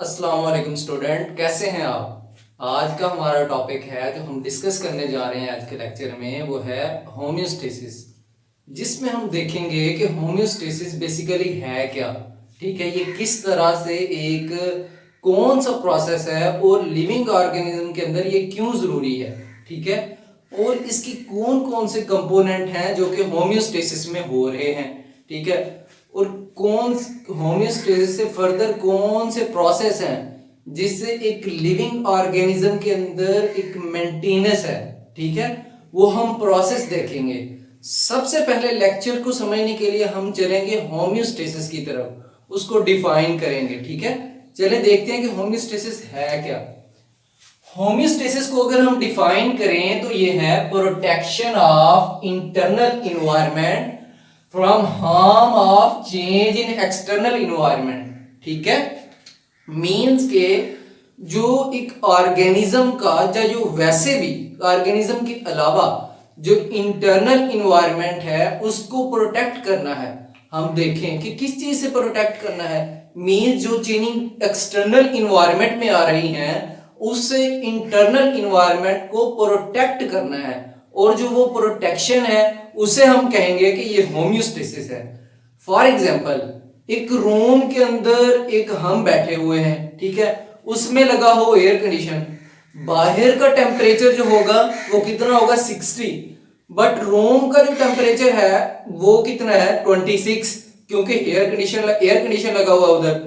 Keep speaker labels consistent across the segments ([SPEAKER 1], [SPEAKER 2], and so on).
[SPEAKER 1] अस्सलाम वालेकुम स्टूडेंट, कैसे हैं आप। आज का हमारा टॉपिक है जो हम डिस्कस करने जा रहे हैं आज के लेक्चर में, वो है होम्योस्टेसिस। जिसमें हम देखेंगे कि होम्योस्टेसिस बेसिकली है क्या। ठीक है, ये किस तरह से एक कौन सा प्रोसेस है और लिविंग ऑर्गेनिज्म के अंदर ये क्यों ज़रूरी है। ठीक है, और इसकी कौन कौन से कंपोनेंट हैं जो कि होम्योस्टेसिस में हो रहे हैं। ठीक है, और कौन होम्योस्टेसिस से फर्दर कौन से प्रोसेस हैं जिससे एक लिविंग ऑर्गेनिज्म के अंदर एक मेंटेनेंस है। ठीक है, वो हम प्रोसेस देखेंगे। सबसे पहले लेक्चर को समझने के लिए हम चलेंगे होम्योस्टेसिस की तरफ, उसको डिफाइन करेंगे। ठीक है, चले देखते हैं कि होम्योस्टेसिस है क्या। होम्योस्टेसिस को अगर हम डिफाइन करें तो ये है protection of internal environment from harm of change in external environment. ठीक है, मीन्स के जो एक ऑर्गेनिज्म का या जो वैसे भी ऑर्गेनिज्म के अलावा जो इंटरनल इन्वायरमेंट है उसको प्रोटेक्ट करना है। हम देखें कि किस चीज से प्रोटेक्ट करना है। मीन्स जो चेंजिंग एक्सटर्नल इन्वायरमेंट में आ रही हैं उससे इंटरनल इन्वायरमेंट को प्रोटेक्ट करना है, और जो वो प्रोटेक्शन है उसे हम कहेंगे कि ये होम्योस्टेसिस है। फॉर एग्जाम्पल, एक रूम के अंदर एक हम बैठे हुए हैं, ठीक है, उसमें लगा हो एयर कंडीशन। बाहर का टेम्परेचर जो होगा वो कितना होगा 60, बट रूम का जो टेम्परेचर है वो कितना है 26, क्योंकि एयर कंडीशन लगा हुआ उधर।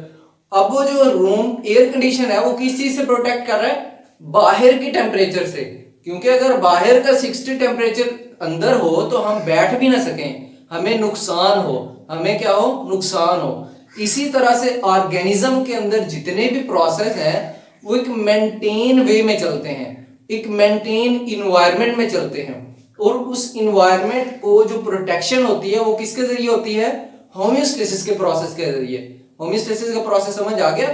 [SPEAKER 1] अब वो जो रूम एयर कंडीशन है वो किस चीज से प्रोटेक्ट कर रहा है, बाहर की टेम्परेचर से। क्योंकि अगर बाहर का 60 टेम्परेचर अंदर हो तो हम बैठ भी ना सकें, हमें नुकसान हो, हमें क्या हो, नुकसान हो। इसी तरह से ऑर्गेनिज्म के अंदर जितने भी प्रोसेस हैं वो एक मेंटेन वे में चलते हैं, एक मेंटेन इन्वायरमेंट में चलते हैं, और उस इन्वायरमेंट को जो प्रोटेक्शन होती है वो किसके जरिए होती है, होम्योस्टेसिस के प्रोसेस के जरिए। होम्योस्टेसिस का प्रोसेस समझ आ गया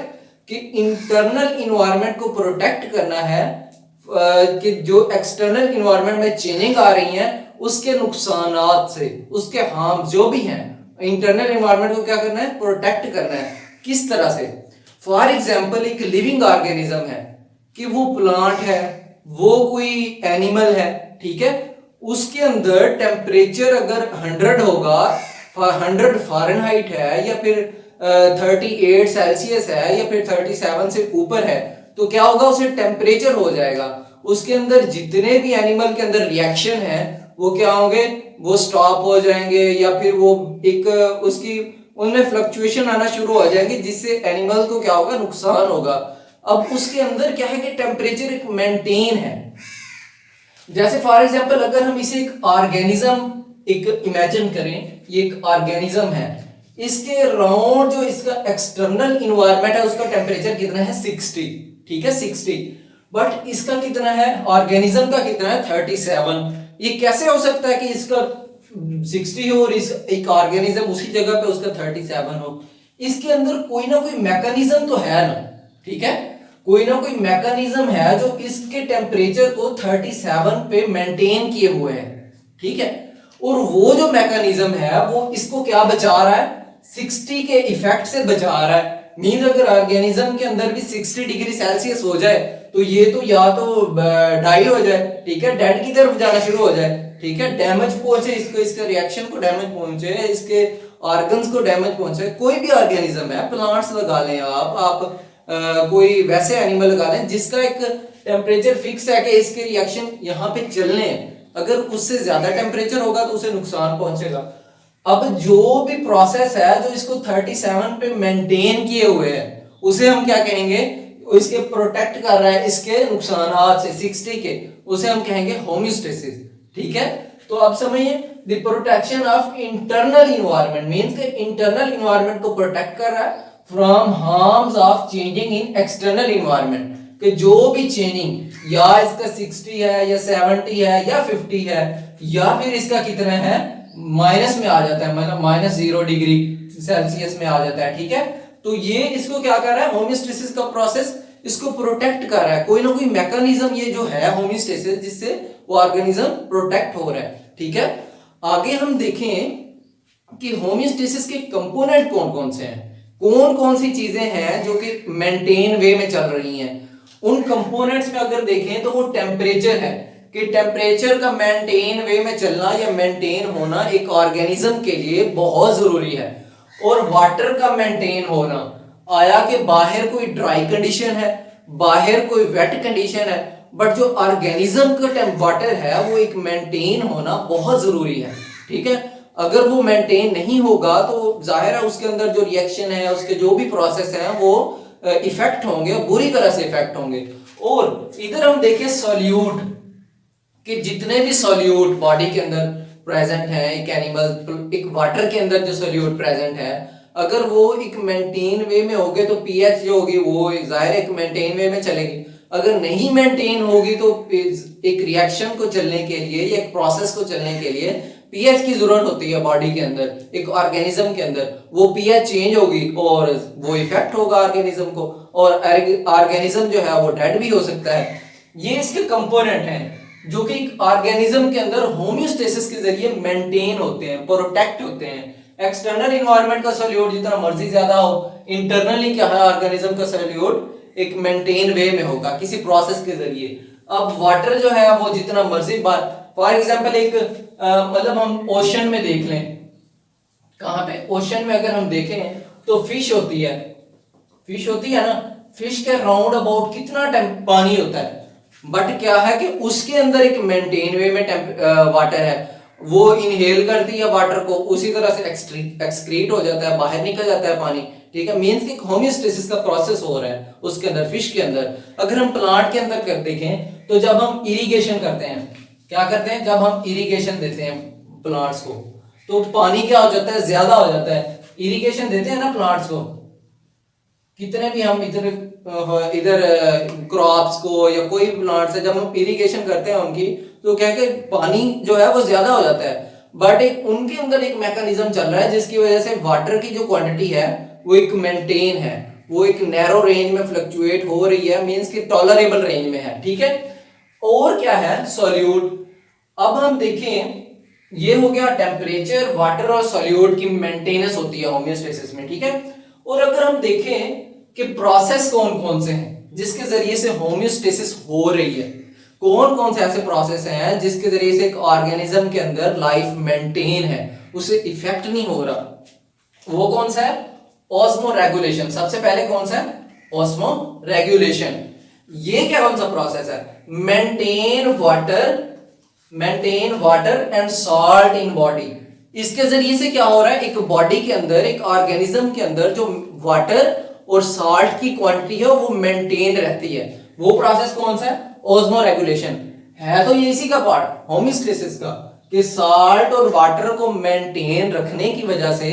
[SPEAKER 1] कि इंटरनल इन्वायरमेंट को प्रोटेक्ट करना है, कि जो एक्सटर्नल इन्वायरमेंट में चेंजिंग आ रही हैं उसके नुकसानात से, उसके हार्म जो भी हैं, इंटरनल इन्वायरमेंट को क्या करना है, प्रोटेक्ट करना है। किस तरह से, फॉर एग्जाम्पल एक लिविंग ऑर्गेनिज्म है, कि वो प्लांट है, वो कोई एनिमल है, ठीक है, उसके अंदर टेम्परेचर अगर 100 होगा, 100 फ़ारेनहाइट है, या फिर 38 सेल्सियस है, या फिर 37 से ऊपर है, तो क्या होगा, उसे टेम्परेचर हो जाएगा। उसके अंदर जितने भी एनिमल के अंदर रिएक्शन है वो क्या होंगे, वो स्टॉप हो जाएंगे, या फिर वो एक उसकी उनमें फ्लक्चुएशन आना शुरू हो जाएंगे, जिससे एनिमल को क्या होगा, नुकसान होगा। अब उसके अंदर क्या है कि टेम्परेचर एक मेंटेन है। जैसे फॉर एग्जांपल अगर हम इसे एक ऑर्गेनिज्म एक इमेजिन करें, ये एक ऑर्गेनिज्म है, इसके राउंड जो इसका एक्सटर्नल इन्वायरमेंट है उसका टेम्परेचर कितना है 60, ठीक है 60, बट इसका कितना है, ऑर्गेनिज्म का कितना है 37। ये कैसे हो सकता है कि इसका 60 हो और इस एक ऑर्गेनिज्म उसी जगह पे उसका 37 हो। इसके अंदर कोई ना कोई मैकेनिज्म तो है ना, ठीक है, कोई ना कोई मैकेनिज्म है जो इसके टेम्परेचर को 37 पे मेंटेन किए हुए है, ठीक है, और वो जो मैकेनिज्म है वो इसको क्या बचा रहा है, 60 के इफेक्ट से बचा रहा है। मींस अगर ऑर्गेनिज्म के अंदर भी 60 डिग्री सेल्सियस हो जाए तो ये तो या तो डाई हो जाए, ठीक है, डेड की तरफ जाना शुरू हो जाए, ठीक है, डैमेज पहुंचे इसको, इसके रिएक्शन को डैमेज पहुंचे, इसके ऑर्गन्स को डैमेज पहुंचे। कोई भी ऑर्गेनिज्म है, प्लांट्स लगा लें आप कोई वैसे एनिमल लगा लें जिसका एक टेम्परेचर फिक्स है कि इसके रिएक्शन यहाँ पे चलने हैं, अगर उससे ज्यादा टेम्परेचर होगा तो उसे नुकसान पहुंचेगा। अब जो भी प्रोसेस है जो इसको 37 पे मेंटेन किए हुए है उसे हम क्या कहेंगे, इसके प्रोटेक्ट कर रहा है इसके नुकसानात से 60 के, उसे हम कहेंगे होम्योस्टेसिस। ठीक है, तो अब समझिए, the protection of internal environment means के इंटरनल इन्वायरमेंट को प्रोटेक्ट कर रहा है from harms of changing in external environment, कि जो भी चेंजिंग या इसका 60 है या 70 है या 50 है या फिर इसका कितना है माइनस में आ जाता है, मतलब -0 डिग्री सेल्सियस में आ जाता है, ठीक है, तो ये इसको क्या कर रहा है, होम्योस्टेसिस का प्रोसेस इसको प्रोटेक्ट कर रहा है। कोई ना कोई मैकेनिज्म ये जो है होम्योस्टेसिस जिससे वो ऑर्गेनिज्म प्रोटेक्ट हो रहा है। ठीक है, आगे हम देखें कि होम्योस्टेसिस के कंपोनेंट कौन कौन से हैं। कौन कौन सी चीजें हैं जो कि मेंटेन वे में चल रही हैं। उन कंपोनेंट्स में अगर देखें तो वो टेम्परेचर है, कि टेम्परेचर का मेंटेन वे में चलना या मेंटेन होना एक ऑर्गेनिज्म के लिए बहुत जरूरी है। और वाटर का मेंटेन होना, आया कि बाहर कोई ड्राई कंडीशन है, बाहर कोई वेट कंडीशन है, बट जो ऑर्गेनिज्म का वाटर है वो एक मेंटेन होना बहुत जरूरी है। ठीक है, अगर वो मेंटेन नहीं होगा तो जाहिर है उसके अंदर जो रिएक्शन है, उसके जो भी प्रोसेस है वो इफेक्ट होंगे, बुरी तरह से इफेक्ट होंगे। और इधर हम देखें सॉल्यूट, कि जितने भी सॉल्यूट बॉडी के अंदर प्रेजेंट है, एक एनिमल, एक वाटर के अंदर जो सॉल्यूट प्रेजेंट है, अगर वो एक मेंटेन वे में होगे तो पीएच जो होगी वो जाहिर एक मेंटेन वे में चलेगी। अगर नहीं मेंटेन होगी तो एक रिएक्शन को चलने के लिए या एक प्रोसेस को चलने के लिए पीएच की जरूरत होती है बॉडी के अंदर, एक ऑर्गेनिज्म के अंदर। वो पीएच चेंज होगी और वो इफेक्ट होगा ऑर्गेनिज्म को, और ऑर्गेनिज्म जो है वो डेड भी हो सकता है। ये इसके कंपोनेंट हैं जो कि ऑर्गेनिज्म के अंदर होम्योस्टेसिस के जरिए मेंटेन होते हैं, प्रोटेक्ट होते हैं। एक्सटर्नल इन्वायरमेंट का सॉल्यूट जितना मर्जी ज्यादा हो, इंटरनली क्या है ऑर्गेनिज्म का सॉल्यूट एक मेंटेन वे में होगा किसी प्रोसेस के जरिए। अब वाटर जो है वो जितना मर्जी फॉर एग्जांपल एक मतलब हम ओशन में देख लें, कहां पे ओशन में अगर हम देखें तो फिश होती है ना, फिश के राउंड अबाउट कितना पानी होता है, बट क्या है कि उसके अंदर एक मेंटेन वे में वाटर है, वो इनहेल करती है वाटर को, उसी तरह से एक्सक्रीट हो जाता है, बाहर निकल जाता है पानी। ठीक है, मींस कि होम्योस्टेसिस का प्रोसेस हो रहा है उसके अंदर, फिश के अंदर। अगर हम प्लांट के अंदर कर देखें तो जब हम इरिगेशन करते हैं, क्या करते हैं, जब हम इरिगेशन देते हैं प्लांट्स को तो पानी क्या हो जाता है, ज्यादा हो जाता है। इरिगेशन देते हैं ना प्लांट्स को, कितने भी हम इधर क्रॉप्स को या कोई प्लांट्स है, जब हम इरिगेशन करते हैं उनकी तो क्या है पानी जो है वो ज्यादा हो जाता है, बट एक उनके अंदर एक मैकेनिज्म चल रहा है जिसकी वजह से वाटर की जो क्वांटिटी है वो एक मेंटेन है, वो एक नैरो रेंज में फ्लक्चुएट हो रही है, मींस कि टॉलरेबल रेंज में है। ठीक है, और क्या है सॉल्यूट। अब हम देखें, ये हो गया टेम्परेचर, वाटर और सॉल्यूट की मेंटेनेंस होती है होम्योस्टेसिस में। ठीक है, और अगर हम देखें कि प्रोसेस कौन कौन से हैं जिसके जरिए से होम्योस्टेसिस हो रही है, कौन कौन से ऐसे प्रोसेस हैं जिसके जरिए से एक ऑर्गेनिज्म के अंदर लाइफ मेंटेन है, उसे इफेक्ट नहीं हो रहा, वो कौन सा है, ऑस्मो रेगुलेशन। सबसे पहले कौन सा है, ऑस्मो रेगुलेशन। ये क्या कौन सा प्रोसेस है, maintain water and salt in body. इसके जरिए से क्या हो रहा है, एक बॉडी के अंदर, एक ऑर्गेनिज्म के अंदर जो वाटर और सॉल्ट की क्वांटिटी है वो मेंटेन रहती है। वो प्रोसेस कौन सा है, ऑस्मो रेगुलेशन है। तो ये इसी का पार्ट होम्योस्टेसिस का, कि सॉल्ट और वाटर को मेंटेन रखने की वजह से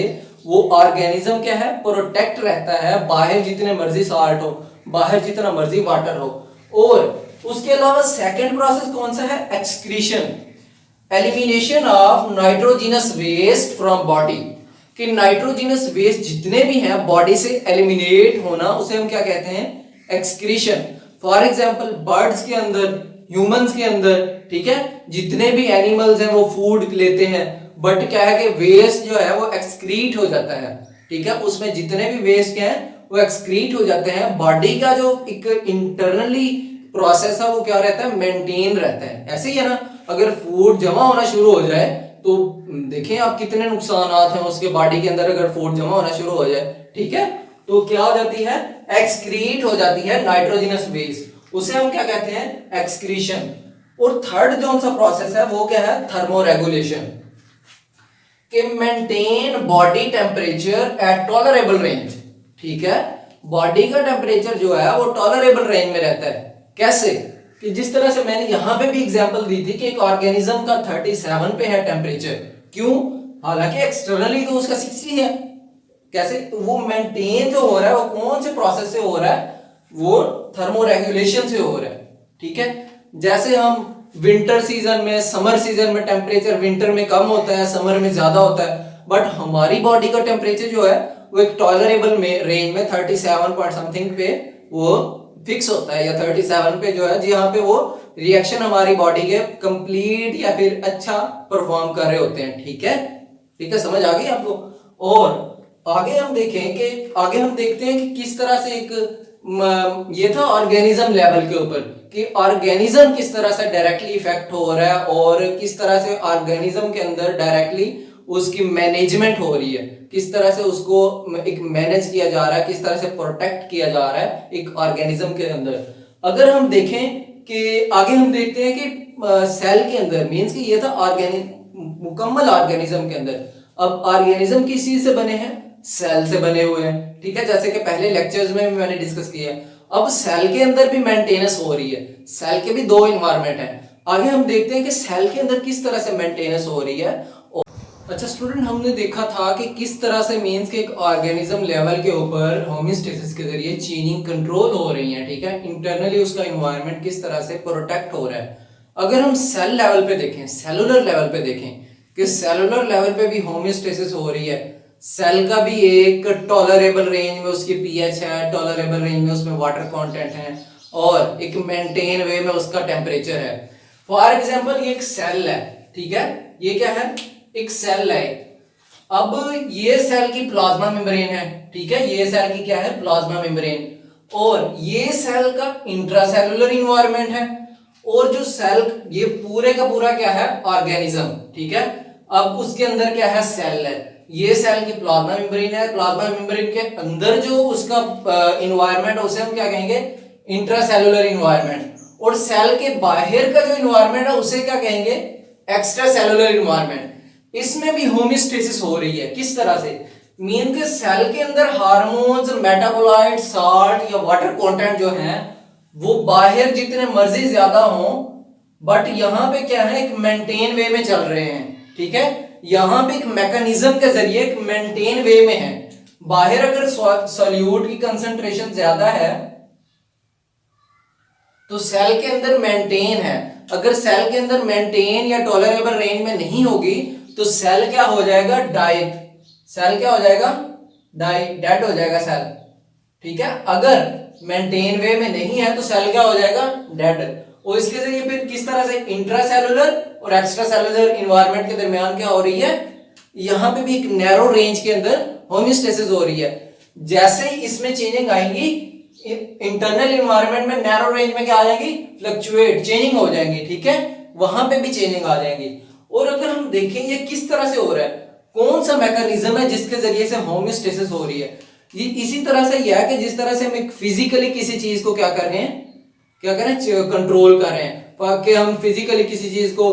[SPEAKER 1] वो ऑर्गेनिज्म क्या है, प्रोटेक्ट रहता है, बाहर जितने मर्जी सॉल्ट हो, बाहर जितना मर्जी वाटर हो। और उसके अलावा सेकंड प्रोसेस कौन सा है, excretion, elimination of nitrogenous waste from body. कि नाइट्रोजिनस वेस्ट जितने भी हैं बॉडी से एलिमिनेट होना, उसे हम क्या कहते हैं, एक्सक्रीशन। फॉर एग्जांपल बर्ड्स के अंदर, ह्यूमंस के अंदर, ठीक है, जितने भी एनिमल्स हैं वो फूड लेते हैं, बट क्या है कि वेस्ट जो है वो एक्सक्रीट हो जाता है। ठीक है, उसमें जितने भी वेस्ट हैं वो एक्सक्रीट हो जाते हैं। बॉडी का जो एक इंटरनली प्रोसेस है वो क्या रहता है, मेंटेन रहता है। ऐसे ही है ना, अगर फूड जमा होना शुरू हो जाए तो देखें आप कितने नुकसान हैं उसके बॉडी के अंदर, अगर फूड जमा होना शुरू हो जाए, ठीक है, तो क्या हो जाती है, एक्सक्रीट हो जाती है नाइट्रोजनस वेस्ट, उसे हम क्या कहते हैं, एक्सक्रीशन। और थर्ड जो सा प्रोसेस है वो क्या है, थर्मोरेगुलेशन, कि maintain body temperature at tolerable range. ठीक है, बॉडी का टेम्परेचर जो है वो टॉलरेबल रेंज में रहता है। कैसे, कि जिस तरह से मैंने यहां पे भी एग्जांपल दी थी कि एक ऑर्गेनिज्म का 37 पे है टेम्परेचर, क्यों, हालांकि एक्सटर्नली तो उसका 60 है। कैसे, वो मेंटेन जो हो रहा है वो कौन से प्रोसेस से हो रहा है, वो थर्मोरेगुलेशन से हो रहा है। ठीक है, जैसे हम विंटर सीजन में, समर सीजन में टेम्परेचर विंटर में कम होता है, समर में ज्यादा होता है, बट हमारी बॉडी का टेम्परेचर जो है वो एक टॉलरेबल में रेंज में 37 पॉइंट समथिंग पे वो फिक्स होता है, या 37 पे जो है जहां पे वो रिएक्शन हमारी बॉडी के कंप्लीट या फिर अच्छा परफॉर्म कर रहे होते हैं। ठीक है, ठीक है, समझ आ गई आपको। और आगे हम देखें कि आगे हम देखते हैं कि किस तरह से ये था ऑर्गेनिज्म लेवल के ऊपर कि ऑर्गेनिज्म किस तरह से डायरेक्टली इफेक्ट हो रहा है और किस तरह से ऑर्गेनिज्म के अंदर डायरेक्टली उसकी मैनेजमेंट हो रही है, किस तरह से उसको एक मैनेज किया जा रहा है, किस तरह से प्रोटेक्ट किया जा रहा है एक ऑर्गेनिज्म के अंदर। अगर हम देखें कि आगे हम देखते हैं कि सेल के अंदर मींस कि ये था मुकम्मल ऑर्गेनिज्म के अंदर। अब ऑर्गेनिज्म किस चीज से बने हैं? सेल से बने हुए हैं, ठीक है, जैसे कि पहले लेक्चर्स में भी मैंने डिस्कस किया है। अब सेल के अंदर भी मेंटेनेंस हो रही है, सेल के भी दो एनवायरनमेंट है। आगे हम देखते हैं कि सेल के अंदर किस तरह से मेंटेनेंस हो रही है। अच्छा स्टूडेंट, हमने देखा था कि किस तरह से मींस के एक ऑर्गेनिज्म लेवल के ऊपर होमियोस्टेसिस के जरिए चेंजिंग कंट्रोल हो रही है, ठीक है, इंटरनली उसका एनवायरनमेंट किस तरह से प्रोटेक्ट हो रहा है। अगर हम सेल लेवल पे देखें, सेलुलर लेवल पे देखें कि सेलुलर लेवल पे भी होमियोस्टेसिस हो रही है। सेल का भी एक टॉलरेबल रेंज में उसकी पीएच है, टॉलरेबल रेंज में उसमें वाटर कंटेंट है और एक मेंटेन वे में उसका टेम्परेचर है। फॉर एग्जांपल ये एक सेल है, ठीक है, ये क्या है? एक सेल है। अब ये सेल की प्लाज्मा मेम्ब्रेन है, ठीक है, ये सेल की क्या है? Plasma membrane. और ये सेल का इंट्रासेलुलर एनवायरनमेंट है और जो सेल ये पूरे का पूरा क्या है? ऑर्गेनिज्म, ठीक है। अब उसके अंदर क्या है? सेल है। ये सेल की प्लाज्मा मेम्ब्रेन है, प्लाज्मा मेम्ब्रेन के अंदर जो उसका एनवायरनमेंट है उसे हम क्या कहेंगे? Intracellular environment. और सेल के बाहर का जो एनवायरनमेंट है उसे क्या कहेंगे? Extra cellular environment. इसमें भी होमियोस्टेसिस हो रही है। किस तरह से? मीन के सेल के अंदर हार्मोन्स, मेटाबोलाइट, साल्ट या वाटर कंटेंट जो है वो बाहर जितने मर्जी ज्यादा हो, बट यहां पे क्या है? एक मेंटेन वे में चल रहे हैं, ठीक है। यहां पे एक मैकेनिज्म के जरिए एक मेंटेन वे में है। बाहर अगर सॉल्यूट की कंसंट्रेशन ज्यादा है तो सेल के अंदर मेंटेन है। अगर सेल के अंदर मेंटेन या टॉलरेबल रेंज में नहीं होगी तो सेल क्या हो जाएगा? डाई। सेल क्या हो जाएगा? डाई, डेड हो जाएगा सेल, ठीक है। अगर मेंटेन वे में नहीं है तो सेल क्या हो जाएगा? डेड। और इसके जरिए फिर किस तरह से इंट्रासेलुलर और एक्स्ट्रा सेलुलर एनवायरनमेंट के दरमियान क्या हो रही है? यहां पे भी एक नैरो रेंज के अंदर होमियोस्टेसिस हो रही है। जैसे ही इसमें चेंजिंग आएंगी इंटरनल एनवायरनमेंट में नैरो रेंज में क्या आ जाएगी? फ्लक्चुएट, चेंजिंग हो जाएंगी, ठीक है, वहां पे भी चेंजिंग आ जाएंगी। और अगर हम देखें ये किस तरह से हो रहा है, कौन सा मैकेनिज्म है जिसके जरिए से होमियोस्टेसिस हो रही है, ये इसी तरह से यह है कि जिस तरह से हम फिजिकली किसी चीज को क्या कर रहे हैं? क्या कर रहे हैं? कंट्रोल कर रहे हैं। कि हम फिजिकली किसी चीज को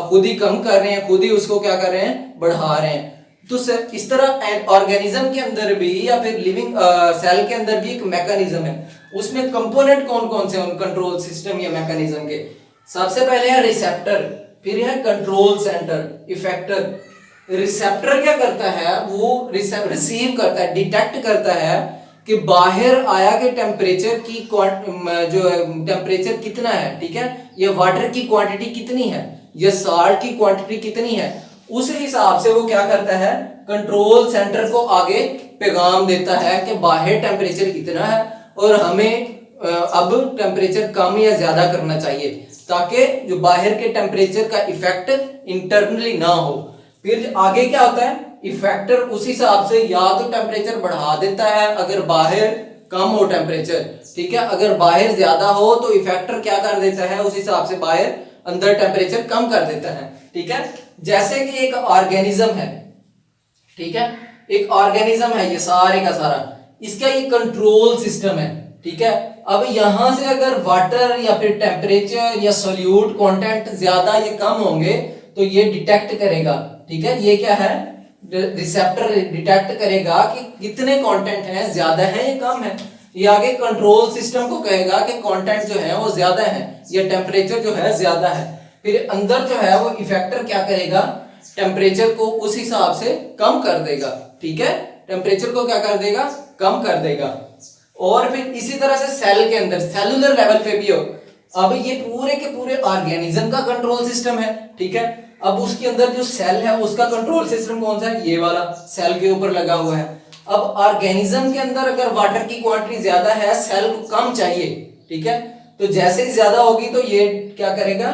[SPEAKER 1] खुद ही कम कर रहे हैं, खुद ही उसको क्या कर रहे हैं? बढ़ा रहे हैं। तो इस तरह ऑर्गेनिज्म के अंदर भी या फिर लिविंग सेल के अंदर भी एक मैकेनिज्म है। उसमें कंपोनेंट कौन कौन से हैं कंट्रोल सिस्टम या मैकेनिज्म के? सबसे पहले है रिसेप्टर, फिर है कंट्रोल सेंटर, इफेक्टर। रिसेप्टर क्या करता है? वो रिसीव करता है, डिटेक्ट करता है कि बाहर आया के टेम्परेचर की जो टेम्परेचर कितना है, ठीक है, या वाटर की क्वांटिटी कितनी है, या साल्ट की क्वांटिटी कितनी है, उस हिसाब से वो क्या करता है? कंट्रोल सेंटर को आगे पैगाम देता है कि बाहर टेम्परेचर कितना है और हमें अब टेम्परेचर कम या ज्यादा करना चाहिए ताकि जो बाहर के टेम्परेचर का इफेक्ट इंटरनली ना हो। फिर आगे क्या होता है? इफेक्टर उस हिसाब से या तो टेम्परेचर बढ़ा देता है अगर बाहर कम हो टेम्परेचर, ठीक है, अगर बाहर ज्यादा हो तो इफेक्टर क्या कर देता है? उस हिसाब से बाहर अंदर टेम्परेचर कम कर देता है, ठीक है। जैसे कि एक ऑर्गेनिज्म है, ठीक है, एक ऑर्गेनिज्म है ये सारे का सारा, इसका ये कंट्रोल सिस्टम है, ठीक है। अब यहां से अगर वाटर या फिर टेम्परेचर या सोल्यूट कंटेंट ज्यादा या कम होंगे तो ये डिटेक्ट करेगा, ठीक है। ये क्या है? रिसेप्टर डिटेक्ट करेगा कि कितने कंटेंट हैं, ज्यादा है या कम है। ये आगे कंट्रोल सिस्टम को कहेगा कि कंटेंट जो है वो ज्यादा है या टेम्परेचर जो है ज्यादा है। फिर अंदर जो है वो इफेक्टर क्या करेगा? टेम्परेचर को उस हिसाब से कम कर देगा, ठीक है, टेम्परेचर को क्या कर देगा? कम कर देगा। और फिर इसी तरह से सेल के अंदर सेलुलर लेवल पे भी हो। अब ये पूरे के पूरे ऑर्गेनिज्म का कंट्रोल सिस्टम है, ठीक है। अब उसके अंदर जो सेल है उसका कंट्रोल सिस्टम कौन सा है? ये वाला सेल के ऊपर लगा हुआ है। अब ऑर्गेनिज्म के अंदर अगर वाटर की क्वांटिटी ज्यादा है, सेल को कम चाहिए, ठीक है, तो जैसे ही ज्यादा होगी तो ये क्या करेगा?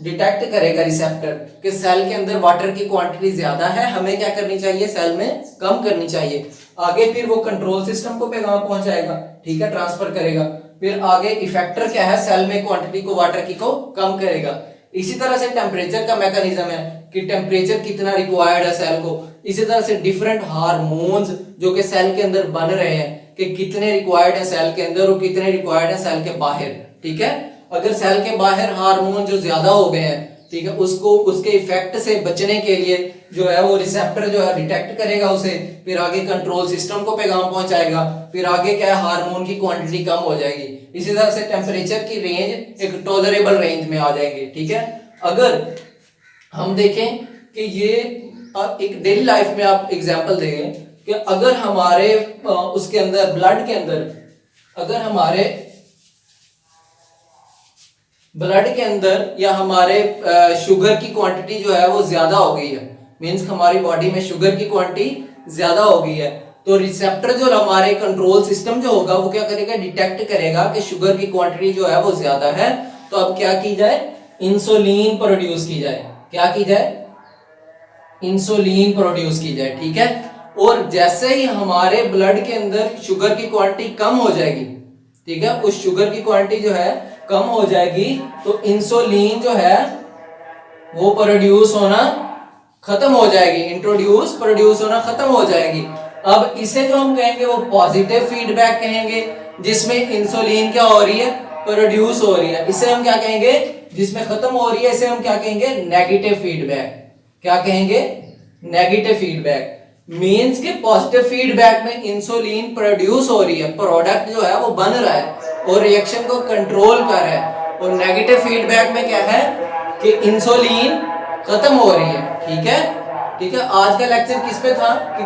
[SPEAKER 1] डिटेक्ट करेगा रिसेप्टर कि सेल के अंदर वाटर की क्वांटिटी ज्यादा है, हमें क्या करनी चाहिए, सेल में कम करनी चाहिए। आगे फिर वो कंट्रोल सिस्टम को पैगाम पहुंचाएगा, ठीक है, ट्रांसफर करेगा। फिर आगे इफेक्टर क्या है, सेल में क्वांटिटी को वाटर की को कम करेगा। इसी तरह से टेम्परेचर का मैकेनिज्म है कि टेम्परेचर कितना रिक्वायर्ड है सेल को। इसी तरह से डिफरेंट हार्मोन्स जो कि सेल के अंदर बन रहे हैं कि कितने रिक्वायर्ड है सेल के अंदर और कितने रिक्वायर्ड है सेल के बाहर, ठीक है। अगर सेल के बाहर हार्मोन जो ज्यादा हो गए हैं, ठीक है, उसको उसके इफेक्ट से बचने के लिए जो है वो रिसेप्टर जो है डिटेक्ट करेगा उसे, फिर आगे कंट्रोल सिस्टम को पैगाम पहुंचाएगा, फिर आगे क्या है, हार्मोन की क्वांटिटी कम हो जाएगी। इसी तरह से टेम्परेचर की रेंज एक टॉलरेबल रेंज में आ जाएगी, ठीक है। अगर हम देखें कि ये एक डेली लाइफ में आप एग्जांपल देंगे कि अगर हमारे उसके अंदर ब्लड के अंदर, अगर हमारे ब्लड के अंदर या हमारे शुगर की क्वांटिटी जो है वो ज्यादा हो गई है, मींस हमारी बॉडी में शुगर की क्वांटिटी ज्यादा हो गई है, तो रिसेप्टर जो हमारे कंट्रोल सिस्टम जो होगा वो क्या करेगा, डिटेक्ट करेगा कि शुगर की क्वांटिटी जो है वो ज्यादा है। तो अब क्या की जाए, इंसुलिन प्रोड्यूस की जाए। क्या की जाए, इंसुलिन प्रोड्यूस की जाए, ठीक है। और जैसे ही हमारे ब्लड के अंदर शुगर की क्वांटिटी कम हो जाएगी, ठीक है, उस शुगर की क्वांटिटी जो है कम हो जाएगी, तो इंसुलिन जो है वो प्रोड्यूस होना खत्म हो जाएगी, प्रोड्यूस होना खत्म हो जाएगी। अब इसे जो हम कहेंगे वो पॉजिटिव फीडबैक कहेंगे, जिसमें इंसुलिन क्या हो रही है, प्रोड्यूस हो रही है। इसे हम क्या कहेंगे, जिसमें खत्म हो रही है, इसे हम क्या कहेंगे, नेगेटिव फीडबैक। क्या कहेंगे, नेगेटिव फीडबैक। मींस के पॉजिटिव फीडबैक में इंसुलिन प्रोड्यूस हो रही है, प्रोडक्ट जो है वो बन रहा है और रिएक्शन को कंट्रोल कर रहा है। और नेगेटिव फीडबैक में क्या है कि इंसुलिन खत्म हो रही है, ठीक है। ठीक है, आज का लेक्चर किस पे था कि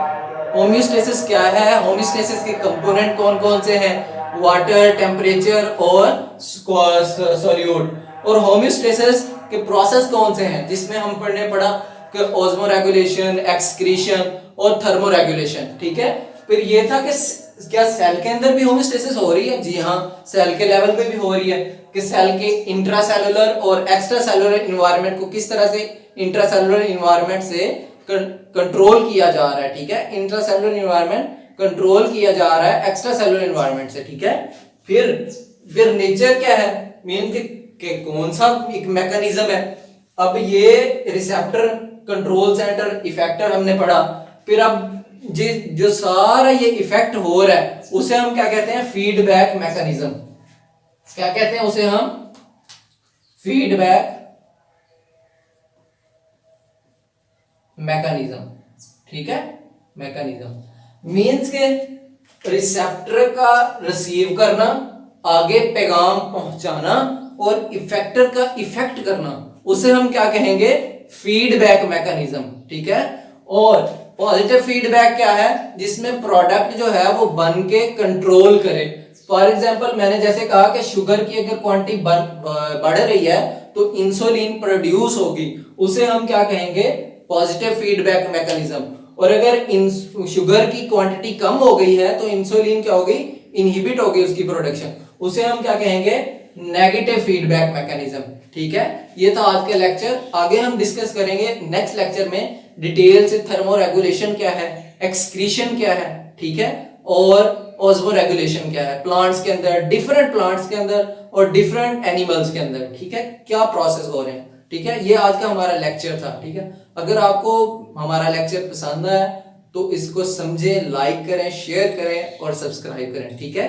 [SPEAKER 1] होमियोस्टेसिस क्या है, होमियोस्टेसिस के कंपोनेंट कौन कौन से हैं, वाटर, टेम्परेचर और सॉल्यूट। और होमियोस्टेसिस के प्रोसेस कौन से हैं, जिसमें हम पढ़ने पड़ा कि ऑस्मो रेगुलेशन, एक्सक्रीशन और थर्मो रेगुलेशन, ठीक है। फिर ये था कि क्या सेल के अंदर भी होमियोस्टेसिस हो रही है, जी हाँ, सेल के लेवल पे भी हो रही है कि सेल के इंट्रासेलुलर और एक्स्ट्रासेलुलर एनवायरनमेंट को किस तरह से इंट्रासेलुलर एनवायरनमेंट से कंट्रोल किया जा रहा है, ठीक है। इंट्रासेलुलर एनवायरनमेंट कंट्रोल किया जा रहा है एक्स्ट्रासेलुलर एनवायरनमेंट से, ठीक है। फिर नेचर क्या है, मीन के कौन सा एक मैकेनिज्म है। अब ये रिसेप्टर, कंट्रोल सेंटर, इफेक्टर हमने पढ़ा। फिर अब जो सारा ये इफेक्ट हो रहा है उसे हम क्या कहते हैं, फीडबैक मैकेनिज्म। क्या कहते हैं उसे हम, फीडबैक मैकेनिज्म, ठीक है। मैकेनिज्म मींस के रिसेप्टर का रिसीव करना, आगे पैगाम पहुंचाना और इफेक्टर का इफेक्ट करना, उसे हम क्या कहेंगे, फीडबैक मैकेनिज्म, ठीक है। और पॉजिटिव फीडबैक क्या है, जिसमें प्रोडक्ट जो है वो बन के कंट्रोल करे। फॉर एग्जांपल मैंने जैसे कहा कि शुगर की अगर क्वांटिटी बढ़ रही है तो इंसुलिन प्रोड्यूस होगी, उसे हम क्या कहेंगे, पॉजिटिव फीडबैक मैकेनिज्म। और अगर शुगर की क्वांटिटी कम हो गई है तो इंसुलिन क्या होगी, इनहिबिट होगी उसकी प्रोडक्शन, उसे हम क्या कहेंगे, नेगेटिव फीडबैक मैकेनिज्म, ठीक है। ये था आज का लेक्चर। आगे हम डिस्कस करेंगे नेक्स्ट लेक्चर में डिटेल से थर्मो रेगुलेशन क्या है, एक्सक्रीशन क्या है, ठीक है, और ऑस्मो रेगुलेशन क्या है, प्लांट्स के अंदर, डिफरेंट प्लांट्स के अंदर और डिफरेंट एनिमल्स के अंदर, ठीक है, क्या प्रोसेस हो रहे हैं, ठीक है। ये आज का हमारा लेक्चर था, ठीक है। अगर आपको हमारा लेक्चर पसंद आया तो इसको समझें, लाइक करें, शेयर करें और सब्सक्राइब करें, ठीक है।